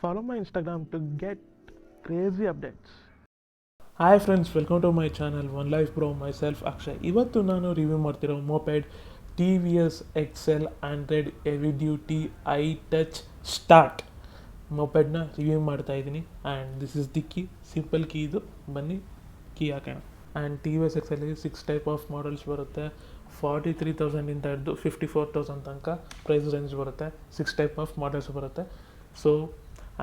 Follow my Instagram to get crazy updates. Hi friends, welcome to my channel one life bro. My self Akshay. ಇವತ್ತು ನಾನು review ಮಾಡ್ತಿರೋ moped TVS XL 100 heavy duty I touch start ಮೊಪೆಡ್ನ review ಮಾಡ್ತಾ ಇದ್ದೀನಿ. And this is the key, simple key ಇದು. ಬನ್ನಿ key ಹಾಕೋಣ. And TVS XL 6 type of models ಬರುತ್ತೆ. 43,000 ಹಿಡಿದು 54,000 ತನಕ ಪ್ರೈಸ್ ರೇಂಜ್ ಬರುತ್ತೆ. 6 ಟೈಪ್ ಆಫ್ ಮಾಡಲ್ಸ್ ಬರುತ್ತೆ. ಸೊ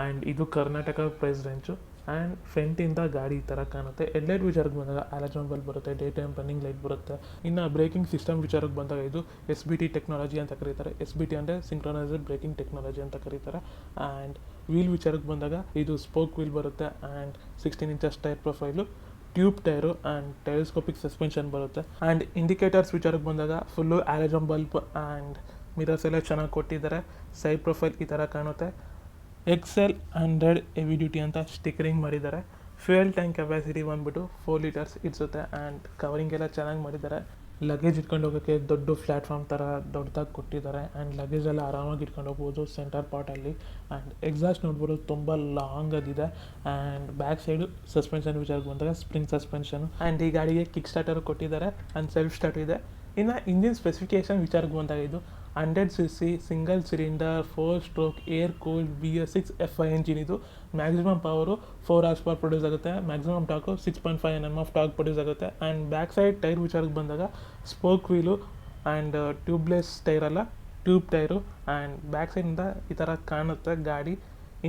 ಆ್ಯಂಡ್ ಇದು ಕರ್ನಾಟಕ ಪ್ರೈಸ್ ರೇಂಜು. ಆ್ಯಂಡ್ ಫ್ರಂಟಿಂದ ಗಾಡಿ ಈ ಥರ ಕಾಣುತ್ತೆ. ಹೆಡ್ಲೈಟ್ ವಿಚಾರಕ್ಕೆ ಬಂದಾಗ ಹ್ಯಾಲಜನ್ ಬಲ್ಬ್ ಬರುತ್ತೆ, ಡೇ ಟೈಮ್ ರನ್ನಿಂಗ್ ಲೈಟ್ ಬರುತ್ತೆ. ಇನ್ನು ಬ್ರೇಕಿಂಗ್ ಸಿಸ್ಟಮ್ ವಿಚಾರಕ್ಕೆ ಬಂದಾಗ ಇದು SBT ಟೆಕ್ನಾಲಜಿ ಅಂತ ಕರೀತಾರೆ. SBT ಅಂದರೆ ಸಿಂಕ್ರೊನೈಸ್ಡ್ ಬ್ರೇಕಿಂಗ್ ಟೆಕ್ನಾಲಜಿ ಅಂತ ಕರೀತಾರೆ. ಆ್ಯಂಡ್ ವೀಲ್ ವಿಚಾರಕ್ಕೆ ಬಂದಾಗ ಇದು ಸ್ಪೋಕ್ ವೀಲ್ ಬರುತ್ತೆ. And 16 inches tyre profile, tube tyre and telescopic suspension ಬರುತ್ತೆ. ಆ್ಯಂಡ್ ಇಂಡಿಕೇಟರ್ಸ್ ವಿಚಾರಕ್ಕೆ ಬಂದಾಗ full halogen bulb and mirrors ಎಲ್ಲ ಚೆನ್ನಾಗಿ ಕೊಟ್ಟಿದ್ದಾರೆ. ಸೈಡ್ ಪ್ರೊಫೈಲ್ ಈ ಥರ ಕಾಣುತ್ತೆ. XL 100 ಹೆವಿ ಡ್ಯೂಟಿ ಅಂತ ಸ್ಟಿಕರಿಂಗ್ ಮಾಡಿದ್ದಾರೆ. ಫ್ಯೂಯಲ್ ಟ್ಯಾಂಕ್ ಕೆಪಾಸಿಟಿ ಬಂದುಬಿಟ್ಟು 4 ಲೀಟರ್ಸ್ ಇಡಿಸುತ್ತೆ. ಆ್ಯಂಡ್ ಕವರಿಂಗ್ ಎಲ್ಲ ಚೆನ್ನಾಗಿ ಮಾಡಿದ್ದಾರೆ. ಲಗೇಜ್ ಇಟ್ಕೊಂಡು ಹೋಗೋಕ್ಕೆ ದೊಡ್ಡ ಪ್ಲ್ಯಾಟ್ಫಾರ್ಮ್ ಥರ ದೊಡ್ಡದಾಗಿ ಕೊಟ್ಟಿದ್ದಾರೆ. ಆ್ಯಂಡ್ ಲಗೇಜ್ ಎಲ್ಲ ಆರಾಮಾಗಿ ಇಟ್ಕೊಂಡು ಹೋಗ್ಬೋದು ಸೆಂಟರ್ ಪಾರ್ಟಲ್ಲಿ. ಆ್ಯಂಡ್ ಎಕ್ಸಾಸ್ಟ್ ನೋಡ್ಬೋದು ತುಂಬ ಲಾಂಗ್ ಆಗಿದೆ. ಆ್ಯಂಡ್ ಬ್ಯಾಕ್ ಸೈಡು ಸಸ್ಪೆನ್ಷನ್ ವಿಚಾರಕ್ಕೆ ಬಂದಾಗ ಸ್ಪ್ರಿಂಗ್ ಸಸ್ಪೆನ್ಷನು. ಆ್ಯಂಡ್ ಈ ಗಾಡಿಗೆ ಕಿಕ್ ಸ್ಟಾರ್ಟರ್ ಕೊಟ್ಟಿದ್ದಾರೆ ಆ್ಯಂಡ್ ಸೆಲ್ಫ್ ಸ್ಟಾರ್ಟ್ ಇದೆ. ಇನ್ನು ಇಂಜಿನ್ ಸ್ಪೆಸಿಫಿಕೇಷನ್ ವಿಚಾರಕ್ಕೆ ಬಂದಾಗ ಇದು 100cc single cylinder 4 stroke air cooled BS6 FI engine. ಇದು maximum power 4 horse power produce ಆಗುತ್ತೆ. Maximum torque 6.5 Nm of torque produce ಆಗುತ್ತೆ. ಆ್ಯಂಡ್ ಬ್ಯಾಕ್ ಸೈಡ್ ಟೈರ್ ವಿಚಾರಕ್ಕೆ ಬಂದಾಗ spoke wheel and tubeless tyre ಅಲ್ಲ, tube tyre. And back ಸೈಡಿಂದ ಈ ಥರ ಕಾಣುತ್ತೆ ಗಾಡಿ.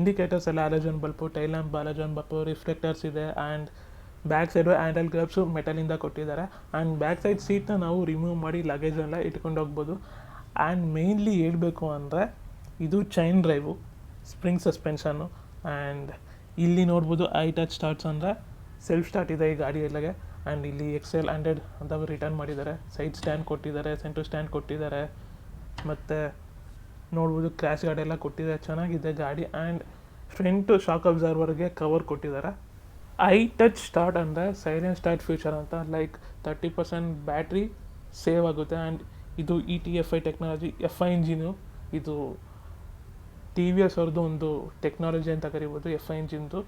ಇಂಡಿಕೇಟರ್ಸ್ ಎಲ್ಲ halogen bulb, tail lamp halogen bulb, reflectors ಇದೆ. ಆ್ಯಂಡ್ ಬ್ಯಾಕ್ ಸೈಡು ಹ್ಯಾಂಡಲ್ ಗ್ರಬ್ಸು ಮೆಟಲಿಂದ ಕೊಟ್ಟಿದ್ದಾರೆ. ಆ್ಯಂಡ್ ಬ್ಯಾಕ್ ಸೈಡ್ ಸೀಟ್ನ ನಾವು ರಿಮೂವ್ ಮಾಡಿ ಲಗೇಜೆಲ್ಲ ಇಟ್ಕೊಂಡು ಹೋಗ್ಬೋದು. ಆ್ಯಂಡ್ ಮೇಯ್ನ್ಲಿ ಹೇಳಬೇಕು ಅಂದರೆ ಇದು chain drive, spring suspension. And ಇಲ್ಲಿ ನೋಡ್ಬೋದು ಐ ಟಚ್ ಸ್ಟಾರ್ಟ್ಸ್ ಅಂದರೆ ಸೆಲ್ಫ್ ಸ್ಟಾರ್ಟ್ ಇದೆ ಈ ಗಾಡಿ ಎಲ್ಲಗೆ. ಆ್ಯಂಡ್ ಇಲ್ಲಿ XL 100 ಅಂತ ರಿಟರ್ನ್ ಮಾಡಿದ್ದಾರೆ. ಸೈಡ್ ಸ್ಟ್ಯಾಂಡ್ ಕೊಟ್ಟಿದ್ದಾರೆ, ಸೆಂಟ್ರ್ ಸ್ಟ್ಯಾಂಡ್ ಕೊಟ್ಟಿದ್ದಾರೆ. ಮತ್ತು ನೋಡ್ಬೋದು ಕ್ರ್ಯಾಶ್ ಗಾರ್ಡ್ ಎಲ್ಲ ಕೊಟ್ಟಿದ್ದಾರೆ, ಚೆನ್ನಾಗಿದೆ ಗಾಡಿ. ಆ್ಯಂಡ್ ಫ್ರಂಟು ಶಾಕ್ ಅಬ್ಸರ್ವರ್ಗೆ ಕವರ್ ಕೊಟ್ಟಿದ್ದಾರೆ. ಐ ಟಚ್ ಸ್ಟಾರ್ಟ್ ಅಂದರೆ ಸೈಲೆಂಟ್ ಸ್ಟಾರ್ಟ್ ಫ್ಯೂಚರ್ ಅಂತ, ಲೈಕ್ 30% ಬ್ಯಾಟ್ರಿ ಸೇವ್ ಆಗುತ್ತೆ. ಆ್ಯಂಡ್ ಇದು ETFI ಟೆಕ್ನಾಲಜಿ FI ಇಂಜಿನು. ಇದು TVS ಅವ್ರದ್ದು ಒಂದು ಟೆಕ್ನಾಲಜಿ ಅಂತ ಕರಿಬೋದು FI ಇಂಜಿನ್ದು.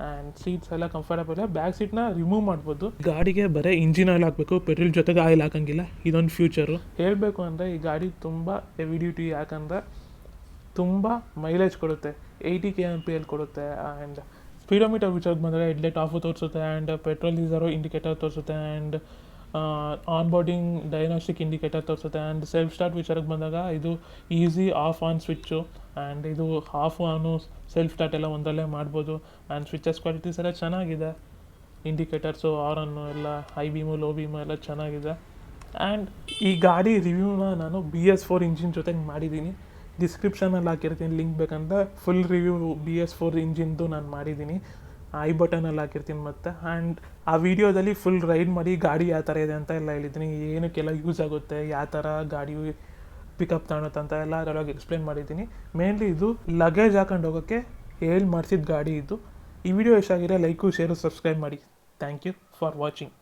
ಆ್ಯಂಡ್ ಸೀಟ್ಸ್ ಎಲ್ಲ ಕಂಫರ್ಟಬಲ್. ಬ್ಯಾಕ್ ಸೀಟ್ನ ರಿಮೂವ್ ಮಾಡ್ಬೋದು. ಗಾಡಿಗೆ ಬರೀ ಇಂಜಿನ್ ಆಯಿಲ್ ಹಾಕಬೇಕು, ಪೆಟ್ರೋಲ್ ಜೊತೆಗೆ ಆಯಿಲ್ ಹಾಕೋಂಗಿಲ್ಲ. ಇದೊಂದು ಫ್ಯೂಚರು. ಹೇಳಬೇಕು ಅಂದರೆ ಈ ಗಾಡಿ ತುಂಬ ಹೆವಿ ಡ್ಯೂಟಿ, ಯಾಕಂದರೆ ತುಂಬ ಮೈಲೇಜ್ ಕೊಡುತ್ತೆ. 80 KMPL ಕೊಡುತ್ತೆ. ಆ್ಯಂಡ್ ಸ್ಪೀಡೋಮೀಟರ್ ವಿಚಾರಕ್ಕೆ ಬಂದರೆ ಹೆಡ್ಲೈಟ್ ಆಫು ತೋರಿಸುತ್ತೆ. ಆ್ಯಂಡ್ ಪೆಟ್ರೋಲ್ ಡೀಸರು ಇಂಡಿಕೇಟರ್ ತೋರಿಸುತ್ತೆ. And on boarding diagnostic indicator ತೋರಿಸುತ್ತೆ. ಆ್ಯಂಡ್ ಸೆಲ್ಫ್ ಸ್ಟಾರ್ಟ್ ವಿಚಾರಕ್ಕೆ ಬಂದಾಗ ಇದು easy of on switch. And ಇದು ಆಫ್ ಆನು ಸೆಲ್ಫ್ ಸ್ಟಾರ್ಟ್ ಎಲ್ಲ ಒಂದರಲ್ಲೇ ಮಾಡ್ಬೋದು. ಆ್ಯಂಡ್ ಸ್ವಿಚಸ್ ಕ್ವಾಲಿಟೀಸ್ ಎಲ್ಲ ಚೆನ್ನಾಗಿದೆ. ಇಂಡಿಕೇಟರ್ಸು, ಆರನ್ನು ಎಲ್ಲ ಹೈ ಬೀಮು, ಲೋ ಬೀಮು ಎಲ್ಲ ಚೆನ್ನಾಗಿದೆ. ಆ್ಯಂಡ್ ಈ ಗಾಡಿ ರಿವ್ಯೂನ ನಾನು BS4 ಇಂಜಿನ್ ಜೊತೆಗೆ ಮಾಡಿದ್ದೀನಿ. ಡಿಸ್ಕ್ರಿಪ್ಷನಲ್ಲಿ ಹಾಕಿರ್ತೀನಿ ಲಿಂಕ್ ಬೇಕಂದ್ರೆ. ಫುಲ್ ರಿವ್ಯೂ BS4 ಇಂಜಿನ್ದು ನಾನು ಮಾಡಿದ್ದೀನಿ, ಐ ಬಟನಲ್ಲಿ ಹಾಕಿರ್ತೀನಿ ಮತ್ತು. ಆ್ಯಂಡ್ ಆ ವಿಡಿಯೋದಲ್ಲಿ ಫುಲ್ ರೈಡ್ ಮಾಡಿ ಗಾಡಿ ಯಾವ ಥರ ಇದೆ ಅಂತ ಎಲ್ಲ ಹೇಳಿದ್ದೀನಿ. ಏನಕ್ಕೆಲ್ಲ ಯೂಸ್ ಆಗುತ್ತೆ, ಯಾವ ಥರ ಗಾಡಿ ಪಿಕಪ್ ತಗೊಳುತ್ತೆ ಅಂತ ಎಲ್ಲ ಅದರೊಳಗೆ ಎಕ್ಸ್ಪ್ಲೇನ್ ಮಾಡಿದ್ದೀನಿ. ಮೇನ್ಲಿ ಇದು ಲಗೇಜ್ ಹಾಕೊಂಡು ಹೋಗೋಕ್ಕೆ ಮಾಡಿಸಿದ ಗಾಡಿ ಇದು. ಈ ವಿಡಿಯೋ ಇಷ್ಟ ಆಗಿರೋ ಲೈಕು, ಶೇರು, ಸಬ್ಸ್ಕ್ರೈಬ್ ಮಾಡಿ. Thank you for watching.